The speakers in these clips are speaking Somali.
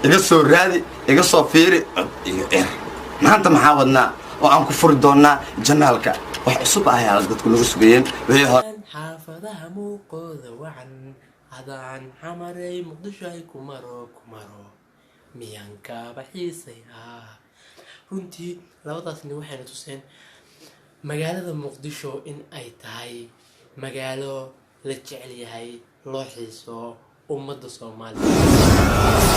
iga soo raadi iga soo fiiri iyo maanta maxaa wadnaa oo aan ku furi doonaa janaalka wax cusub ayaa dadku nagu sugayeen wixii hore xaafadaha muuqooda wacan hadaan xamaray muqdisho ay ku maro miyaan kaaba xiisay runtii labadaasni waxayna tuseen magaalada muqdisho in ay tahay magaalo la jecel yahay loo xiiso ummadda Soomaaliyeed.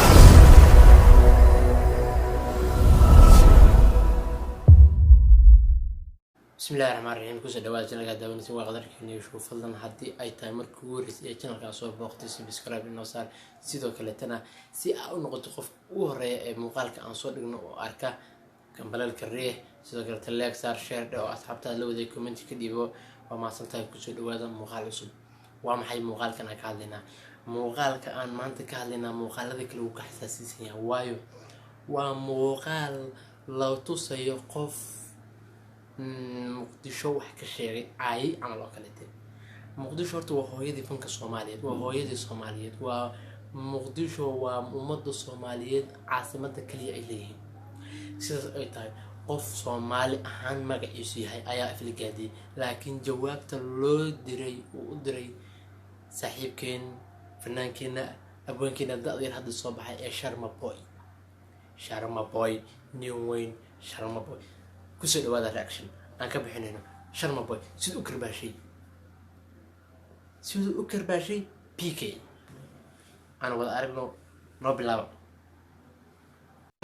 بسم الله الرحمن الرحيم كوسا دواء جنالك داونسي وقدرك إني أشوف فضلاً حدي أي تايم مركوريس جنالك أصور بوقتي سبسكرايب إنه صار سيدو كلتنا سي أو نقطة خف وهري مقالك أنصور إنه أركا كان بلال كريه سيدو كلت اللايك صار شير أو أصحابته لو ذي كومنت كديبو وما صنتها كوسا دواء مقال عصب وما حي مقال كان كهلنا مقال كأن ما أنت كهلنا مقال ذيك لو كحساسية وايو ومقال لو تصيقف مقدشو wax ka sheegay ay amal oo kale tahay muqdisho horta waa hooyadii fanka Soomaaliyeed waa hooyadii Soomaaliyeed waa muqdisho waa ummadda Soomaaliyeed caasimadda kaliya ay leeyihiin sidaas ay tahay qof Soomaali ahaan magaciisu yahay ayaa afligaadiyay laakiin jawaabta loo diray u diray saaxiibkeen fannaankeena abwaankeena da'yar hadda soo baxay ee Sharma Boy New Wayne Sharma Boy كوسا دواء رياكشن أنا كبحين هنا شرما بوي سيد أكر باشي بيكي أنا ولا أعرف نو بلاو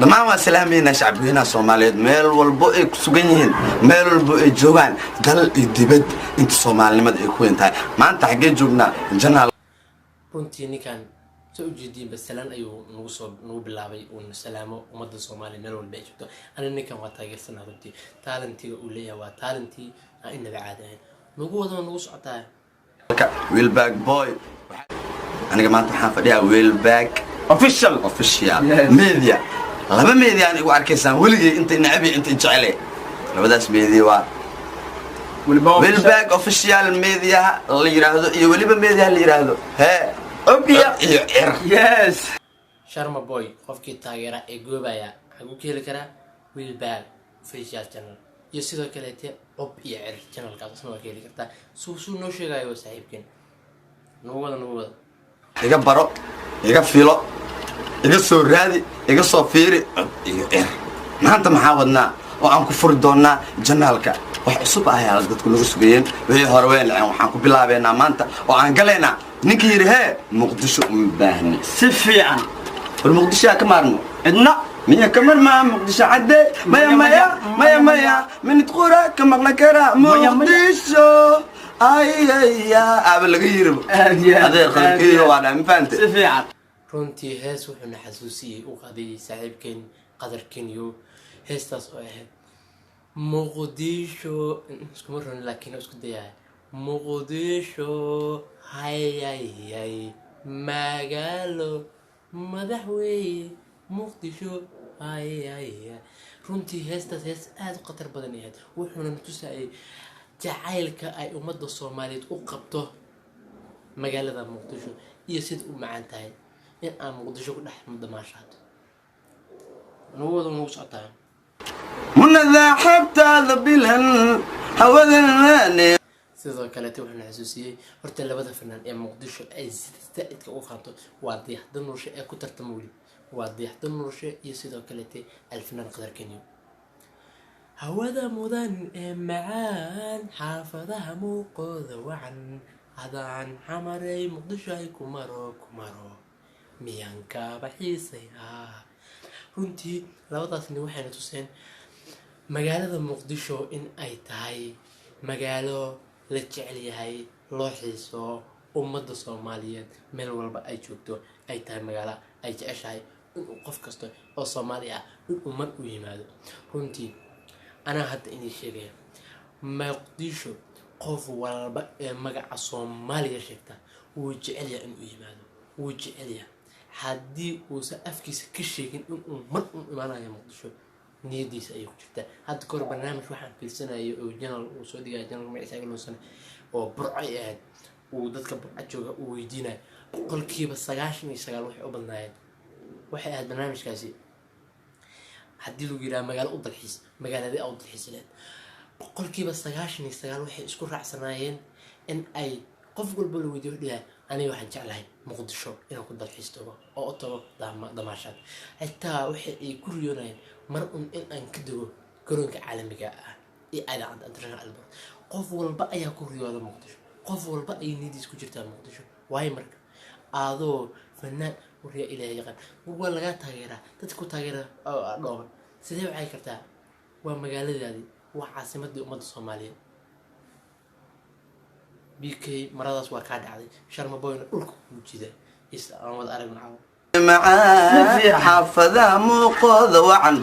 dhammaan waa salaameyna shacabweynaha Soomaaliyeed meel walba ay ku sugan yihiin meel walba ay joogaan dal iyo dibad inta Soomaalinimada ay ku weyntahay maanta xagee joognaa janaal runtii ninkan soo jeedin basalan ayuu nagu bilaabay uu salaamo ummadda Soomaaliyeed meel walba ay joogto ana ninkan waa taageersan runtii talentiga uu leeyahay waa talentii aan inaga caadayn nagu wada nagu socotaa Wheelback boy aniga maanta waxaan fadhiyaa Wheelback official media laba media aan igu arkaysaan waligay inta nacabi inta jecel labadaas media waa Wheelback official media la yiraahdo iyo waliba media la yiraahdo yes Sharma Boy qofkii taageera ee goobaya xagu keli kara Wheelback official channel iyo sidoo kale channelkaas isma keli karta suu noo sheegayo saaxiibkeen nagu wada iga baro iga filo iga soo raadi iga soo fiiri iyo maanta maxaa wadnaa oo aan ku furi doonaa janaalka wax cusub ayaa dadku nagu sugayeen wixii hore weyn waxaan ku bilaabeynaa maanta oo aan galeynaa ninkii yiri muqdisho u baahni si fiican muqdisho ka maarmo idna miya kamar ma muqdisho cadde maya min tqura kama qara muqdisho ay aba laga yiri adeer qalbiga waa dhan faante si fiican runtii hees wuxuu na xasuusiyay u qaday saaxiibkeen qadarkeen iyo heestaas oo ahayd muqdisho isku maran laakiin isku dayaa muqdisho hay magaalo madaxweyne muqdisho hay runtii heestaas hees aad u khatar badan ahayd wuxuuna tusayay jacaylka ay ummadda Soomaaliyeed u qabto magaalada muqdisho iyo sida u macaan tahay in aan muqdisho ku dhex madamaashaad nagu socotaa منذ حبت هذا بالهن هودناني sidoo kale wuxuu xasuusiyay horta labada fanaan ee muqdisho ay sidaadka u qaanto waa diyaxda nolosha ee ku tartamay waa diyaxda nolosha iyo sidoo kale alfanaan qadarkaniyo hawada mudan ee macaan xaafadaha muuqooda wacan hadaan xamaray muqdisho ay ku maro miyaan kaaba xiisay runtii labadaasni waxayna tuseen magaalada muqdisho in ay tahay magaalo la jecel yahay loo xiiso ummadda Soomaaliyeed meel walba ay joogto ay tahay magaalo ay jeceshahay in qof kasta oo Soomaali ah in ummad u yimaado runtii ana hadda inii sheegay muqdisho qof walba ee magaca Soomaaliya sheegta wuu jecel yahay in uu yimaado wuu jecel yahay haddii uusan afkiisa ka sheegin in uu mar imaanayo muqdisho niyadiisa ay ku jirtaa hadda kor barnaamij waxaan fiirsanayo oo channel uu soo dhigay channel magaciisa loosan oo burcay ahayd uu dadka burca jooga uu weydiinay boqolkiiba 99 waxay u badnaayeen waxay ahayd barnaamijkaasi haddii lagu yidhaha magaalo u dalxiis magaaladii a u dalxiisileed boqolkiiba 99 waxay isku raacsanaayeen in ay qof walba la weydiiyo dhigaa aniga waxaan jeclahay muqdisho inaan ku dalxiis tago oo u tago damaashaad xitaa waxay ay ku riyoonayeen mar un in aan ka dego garoonka caalamiga ah iyo idaacadda international airport qof walba ayaa ku riyooda muqdisho qof walba ay nidiis ku jirtaa muqdisho waayo marka aadoo fanaan wariya ilaahay yaqaan waa laga taageeraa dadka ku taageera dhooban sidee waxay kartaa waa magaaladaadii waa caasimadii ummadda Soomaaliyeed BK maradaas waa ka dhacday sharma boyna dhulka ku jida is aan wada aragna معاي حافظة موقظة وعن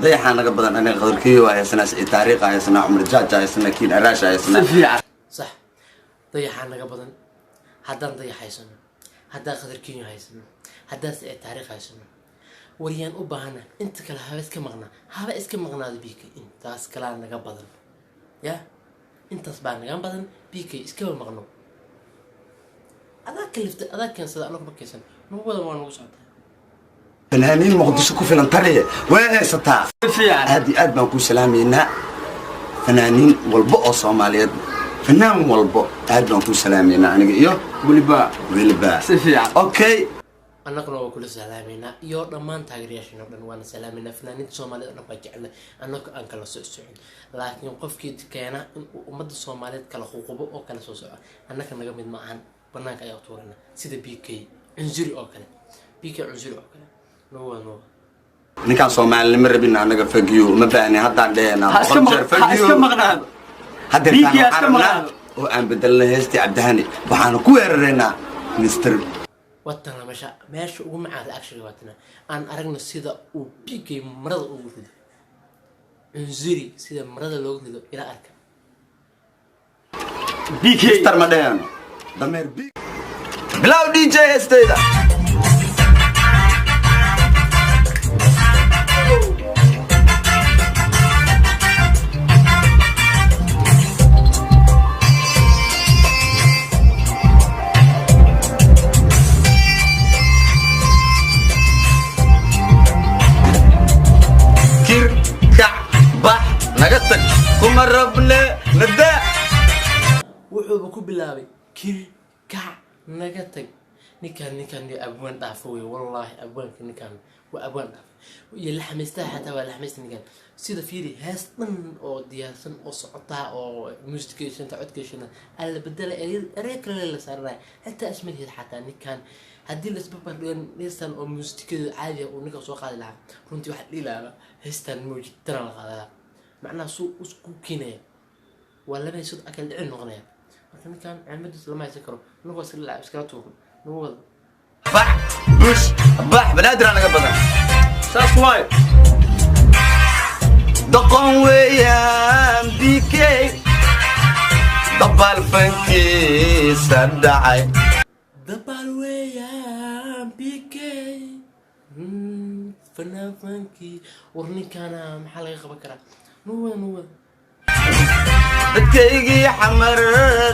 ضيحة أنا قبل أنا غدركي وهي سنة تاريخ هي سنة عمر جاج هي سنة كين عراش هي سنة صح ضيحة أنا قبل هذا ضيحة هي سنة هذا غدركي هي سنة هذا تاريخ هي سنة وريان أباهنا أنت كلا هذا كمغنا هذا كمغنا بيك أنت أسكلا أنا قبل يا أنت صبانا قبل بيك إسكوا مغنو هذا كلفت هذا كان صدق أنا بكيسن فنانين مقدسو كفي لنطريه وين ستا هادي اد ما كو سلامينا فنانين والبو صوماليد فنان والبو اد ما كو سلامينا انيغا iyo waliba sifiican okay annaguna waa kula salaameyna iyo dhamaan taageerayaashina dhan waan salaameynaa fanaaniinta Soomaaliyeed dhan baa jecel annaga aan kala soo socon laakiin qofkii keena in ummadda Soomaaliyeed kala xuquuqo oo kala soo soco annaga naga mid ma ahan banaanka ayaa tuurana sida BK عنزري أوكله بيك عنزري أوكله نو نكان Soomaali ma rabin anaga fagiyo ma baani hadda dheena qonjar fagiyo iska maqnaad hadda biki iska maqnaad oo aan bedelna heesti Cabdihani waxaan ku weerareenaa Mr watana meesha ugu macaad actually watana aan aragna sida uu BK marada ugu rido عنزري sida marada loogu rido ila arka BK Mr ma dheeno dameer BK بلاو دي جي استيدا كير كع بح نقطك كم ربنا ندا وحو بكو بلاوي كير كع نجتك نكان أبوان ضعفوي والله أبوان نكان وأبوان ضعف يلحم استاحة ولا حمست نكان سيدا فيري هاستن أو دياسن أو صعطة أو مستكيشن تعود كيشن اللي بدل أريك اللي صار حتى أسمه حتى نكان هدي الأسباب اللي نستن أو مستكيل عادي أو نكان سوق هذا العام كنت واحد ليلة هاستن موجود ترى هذا معناه سوق كينه ولا ما يصير أكل عنه غنيا لكن كان عمد لما يسكروا نو وصل اللاعب سكرته نو بح بوش بح بنادر انا قبل saas waay دقن ويان بيكي دبال فنكي سدعي دبال ويان بيكي فنان فنكي ورني كان محل يخبى كرا نو dadkaygii xamar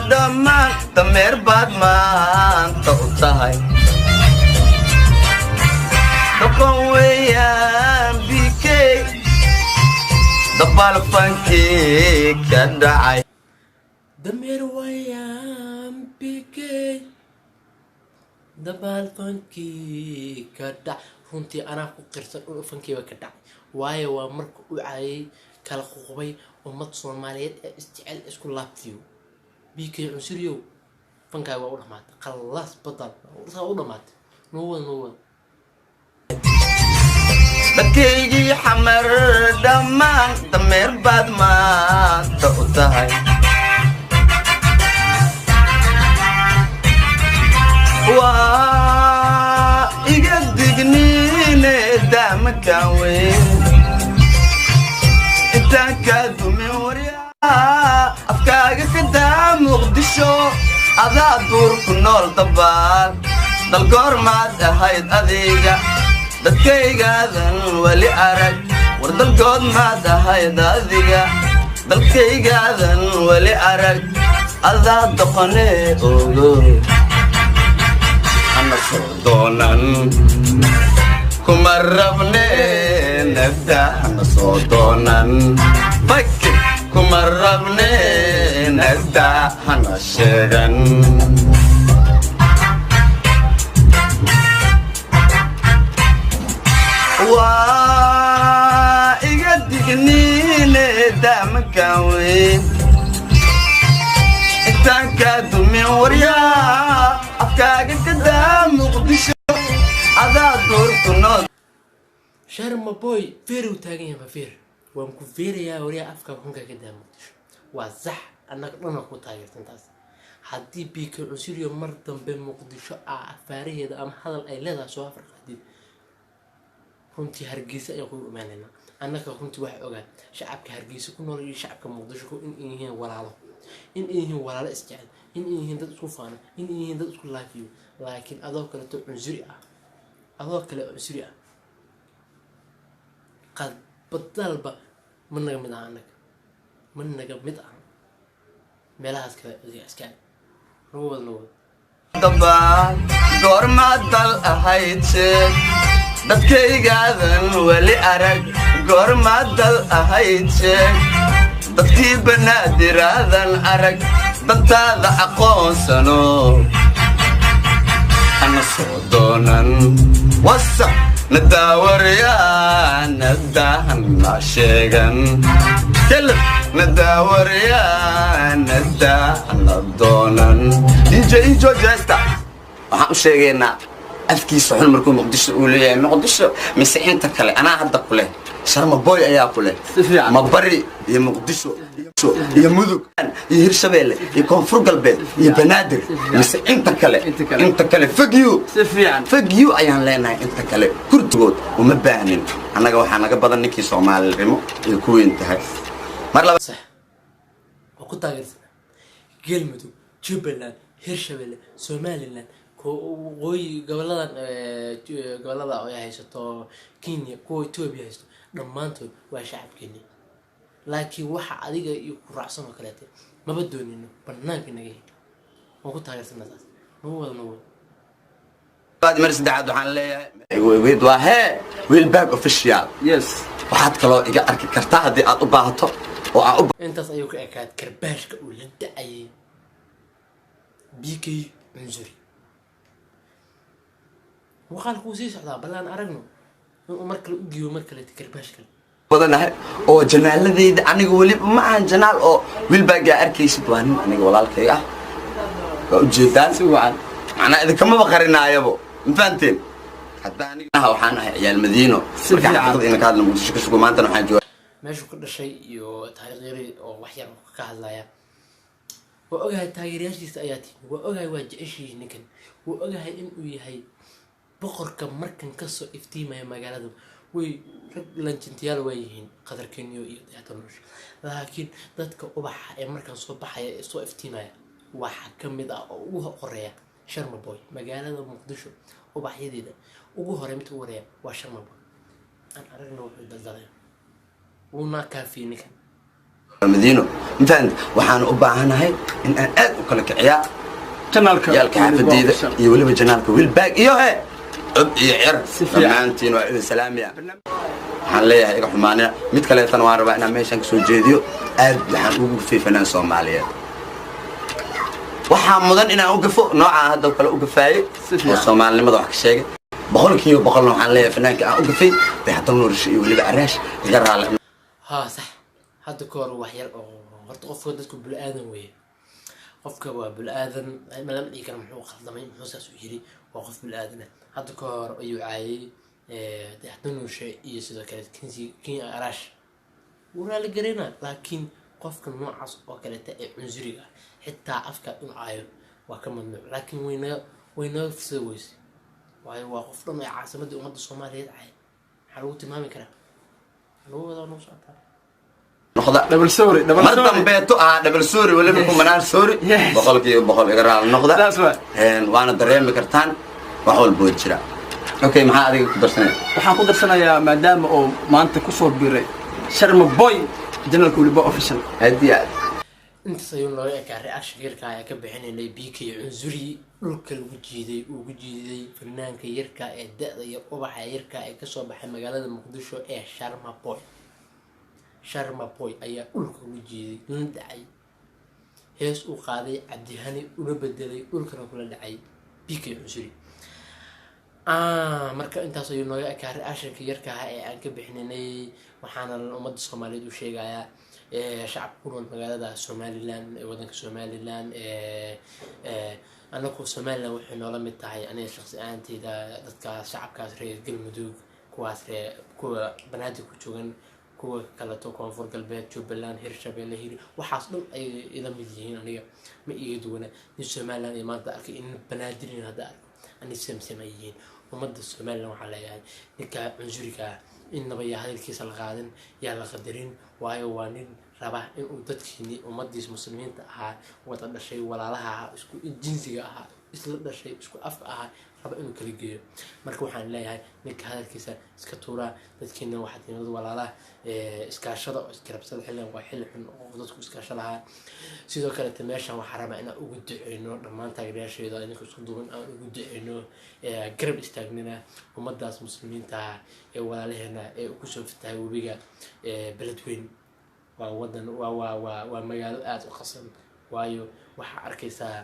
dhammaan dameer baad maanta u tahay dhaqan weeyaan BK dabaal fankii ka dhacay dameer weeyaan BK dabaal fankii ka dhac runtii anaa ku qirsan oo fankiiba ka dhacay waayo waa marka uu caayay kala xuqubay ummad Soomaaliyeed ee isticmaal isku laabtiyo BK عنصريو فنكاي waa u dhamaatay khalaas badal u dhamaatay noo dadkaygii xamar dhammaan dameer baad maanta u tahay waa iga digniine daamakan weyn intaan kaa dumin waryaa afkaaga ka daa muqdisho adaa duur ku nool dabaal dal goormaad ahayd adiga dadkaygaadan wali arag war dalgood maad ahayd adiga dalkaygaadan wali arag adaa doqonee ogo ana soo doonan kuma rabne naftaana soo doonan fakir kuma rabne naftaana sheegan waa iga digniine daamankan weyn intaan kaa dumin waryaa afkaaga ka daa muqdisho adaa doortunood sharma boy feer uu taagan yahay feer waan ku feerayaa waryaa afka xunka ka daa muqdisho waa sax annaga dhana ku taageertan taas haddii BK Cusuriyo mar dambe muqdisho afaaraheeda ama hadal ay leedahay soo afar qaadid runtii hargeysa ay ku imaanayna annaga runtii wax ogaan shacabka hargeysa ku nool iyo shacabka muqdisho ku in yihiin walaalo in yihiin walaalo isjecel in yihiin dad isku faana in yihiin dad isku laafiyo laakiin adoo kale to cusuri qad badalba man naga mid ah meelahaas kale iska noo daba goorma dal ahayd dadkaygaadan wali arag goorma dal ahayd dadkii banaadiraadan arag dantaada aqoonsano ana soo doonan wasa nadaawaryaa nadahan la sheegan kelab nadaawaryaa nadahan la doonan injo jesta waxaan u sheegaynaa afkiisa xun markuu muqdisho uu leeyahay muqdisho mise inta kale anaa hadda ku leh sharma boy ayaa ku leh ma bari iyo muqdisho iyo mudug iyo hirshabeelle iyo koonfur galbeed iyo banaadir mise inta kale fag you ayaan leenahay inta kale kurtigood uma baahnin annaga waxaa naga badan ninkii soomaalirimo iyo ku weyn tahay mar laba sax oo ku taageersan galmudug jubbaland hirshabeelle somaliland qoy gobolada ay haysato Kenya kuwa Ethiopia haysto dhamaantood waa shacabkeena laakiin waxa adiga iyo ku raacsan oo kale maba doonino banaanka naga oo ku taageersan taas noo baad mar saddexaad waxaan leeyahay waa wiil back official yes waxaad kaloo iga arki kartaa haddii aad u baahato oo aan intaas ayuu ka ekaad karbaashka uu la dacayay BK Cusuri وقال كوسيس على بلان أرجنو ومركل أجيو مركل تكرباش كل بدنا أو جنال الذي أنا قولي ما عن جنال أو والباقي أركيس دوان أنا قول لك يا جدان سوان أنا إذا كم بقرنا يا أبو فهمتين حتى أنا وحنا يا المدينة مركل أعتقد إنك هذا المشكلة شو ما أنت نحن ماشي كل شيء يو تغيير أو وحير كهلا وأجها تغييرات جسياتي وأجها وجه شيء نكن وأجها إنه هي boqorka markan ka soo iftiimaya magaalada way rag lanjintiyaal weeyeen qadar Kenya iyo Daytanosh laakiin dadka ubaxa ee markan soo baxaya ee soo iftiimaya waxa kamid ah oo ugu horeeya Sharma Boy magaalada Muqdisho ubaxyadeeda ugu hore mid u wareeya waa Sharma Boy aan aragno wuxuu daldaday una kaafinika madiino intaan waxaan u baahanahay in aan aad u kala kiciyaa janaalka yaalka xaafadeyda iyo waliba janaalka wilbaag iyo يعر سلامتين وسلام يا حليه يا حمانه مid kale tan waan rabaa inaan meeshan soo jeediyo aad waxaan ugu fiifanaan Soomaaliyeed waxa mudan inaan u gafo nooca hadda kale u gafaayay Soomaalinimada wax ka sheegay boqolkiiba boqol waxaan leeyahay fanaanka aan u gafay Dayton Nuurish iyo waliba Araash iga raali ha sax hadda koor wax yar oo horta qofka dadku bul aadan weeye qofka waa bul aadan ma la dhigi karo muxuu qaldamay muxuu saas u yiri waa qof bul aadan hadda koor ayuu caayay Dayton Nuurish iyo sidoo kale Kenya Araash wala la gareyna laakiin qofka noocaas oo kale ee cunzuriga xitaa afka uu caayo waa ka mamnuuc laakiin wayna fsaweys waa qof dhan ee caasimada ummadda Soomaaliyeed caay waxa lagu tilmaami karaa loo wada noo socota noqda double sorry beeto double sorry wala ku manaan sorry boqolkiiba boqol iga raal noqda waana dareemi kartaan wax walba jira okay maxaa adiga ku darsanay waxaan ku darsanayaa maadaama oo maanta ku soo biiray Sharma Boy janaalka waliba official hadiya intaas ayuu nooga ekaa reaction yarka ayaa ka bixinaynay BK Cunsuri dhulka lagu jiiday ugu jiiday fanaanka yarka ee da-da iyo ubaxa yarka ee kasoo baxay magaalada Muqdisho ee Sharma Boy ayaa dhulka ugu jiiday la dhacay hees uu qaaday Cabdihani una bedelay dhulkana kula dhacay BK Cunsuri marka intaas ayuu nooga ekaa reactionka yarka ee aan ka bixinaynay waxaana ummadda Soomaaliyeed u sheegayaa shacabka ku nool magaalada Somaliland ee wadanka Somaliland anagu Somaliland waxay noola mid tahay aniga shakhsi ahaantayda dadka shacabkaas reer Galmudug kuwa banaadir ku joogan kuwa kale to koonfur galbeed Jubbaland Hirshabelle waxaas dhan ay ila mid yihiin aniga ma iga duwana in Somaliland ay maanta arkay in banaadir hadda arko ani samsamayiin ummadda Somaliland waxaa leeyahay ninka Cunsuriga innaba yaa hadalkiisa la qaadan yaa la qadarin waayo waa nin raba in uu dadkiini ummaddiis muslimiinta ahaa wada dhashay walaalaha ahaa isku jinsiga ahaa isla dhashay isku afka ahaa raba inuu kala geeyo marka waxaan leeyahay ninka hadalkiisa iska tuura dadkiina waxaa timid walaalaha iskaashada oo iskarabsada xilligan waa xilli xun oo dadku iskaasho lahaa sidoo kale meeshan waxaa rabaa inaan ugu duceyno dhammaan taageerayaasheeda idinka isku duuban aan ugu duceyno garab istaagnina ummaddaas muslimiinta ee walaalaheena ee kusoo fatahay webiga beledweyn waa wadan waa magaalo aad u qasan waayo waxaa arkaysaa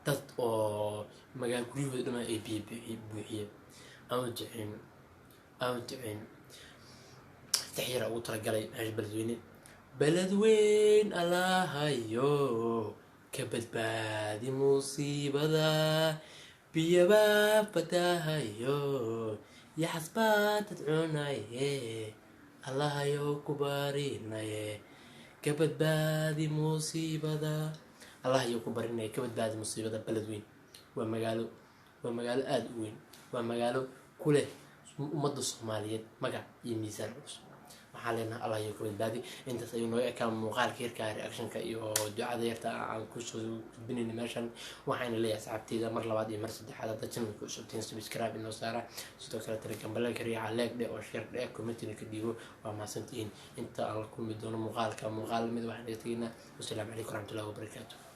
dad oo magaalo guryahooda dhammaan ay biyo buuxiyeen aan duceyn تحير أو ترجلي هاي بلدوين allahayo كبد بادي مصيبة بيبا فتاهيو يا حسبات تدعوناي allahayo كباريناي كبد بادي مصيبة allahayo كباريناي كبد بادي مصيبة بلدوين ومقالو آدوين ومقالو كله ummadda Soomaaliyeed magac iyo miisaan cusub waxaa leenahay Allah iyo badbaadi intaas ayuu noo ekaa muuqaalka yarka reactionka iyo ducada yarta aan ku soo gudbinayna meeshan waxaana leeyahay asxaabteyda mar labaad iyo mar saddexaad hadda channelka cusub tiin subscribe inoo saara sidoo kale telegram balka riixa like oo share comment ka dhigo waa maasantiin inta aan ku mid doono muuqaal mid waxaan dhigtayna wassalaamu calaykum warahmatullahi wabarakatuh